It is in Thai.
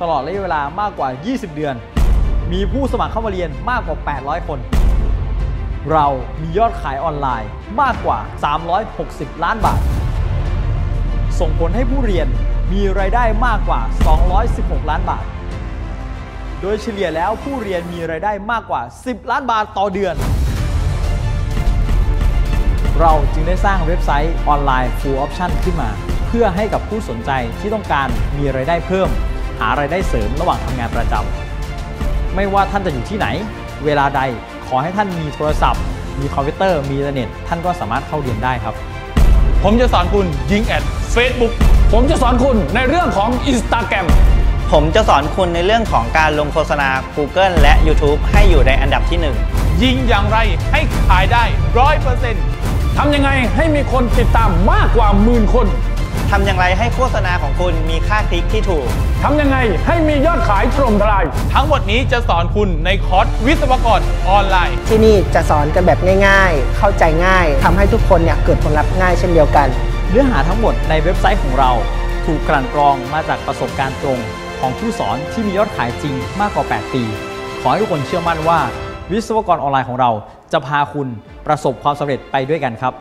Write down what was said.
ตลอดระยะเวลามากกว่า 20 เดือนมีผู้สมัครเข้ามาเรียนมากกว่า 800 คนเรามียอดขายออนไลน์มากกว่า 360 ล้านบาทส่งผลให้ผู้เรียนมีรายได้มากกว่า 216 ล้านบาทโดยเฉลี่ยแล้วผู้เรียนมีรายได้มากกว่า 10 ล้านบาทต่อเดือนเราจึงได้สร้างเว็บไซต์ออนไลน์ Full Option ขึ้นมาเพื่อให้กับผู้สนใจที่ต้องการมีรายได้เพิ่มหารายได้เสริมระหว่างทำงานประจำไม่ว่าท่านจะอยู่ที่ไหนเวลาใดขอให้ท่านมีโทรศัพท์มีคอมพิวเตอร์มีอินเทอร์เน็ตท่านก็สามารถเข้าเรียนได้ครับผมจะสอนคุณยิงแอด Facebook ผมจะสอนคุณในเรื่องของ Instagram ผมจะสอนคุณในเรื่องของการลงโฆษณา Google และ YouTube ให้อยู่ในอันดับที่ 1ยิงอย่างไรให้ขายได้ 100% ทำยังไงให้มีคนติดตามมากกว่า10,000 คนทำอย่างไรให้โฆษณาของคุณมีค่าคลิกที่ถูกทำยังไงให้มียอดขายถล่มทลายทั้งหมดนี้จะสอนคุณในคอร์สวิศวกรออนไลน์ที่นี่จะสอนกันแบบง่ายๆเข้าใจง่ายทำให้ทุกคนเกิดผลลัพธ์ง่ายเช่นเดียวกันเนื้อหาทั้งหมดในเว็บไซต์ของเราถูกกลั่นกรองมาจากประสบการณ์ตรงของผู้สอนที่มียอดขายจริงมากกว่า 8 ปีขอให้ทุกคนเชื่อมั่นว่าวิศวกรออนไลน์ของเราจะพาคุณประสบความสำเร็จไปด้วยกันครับ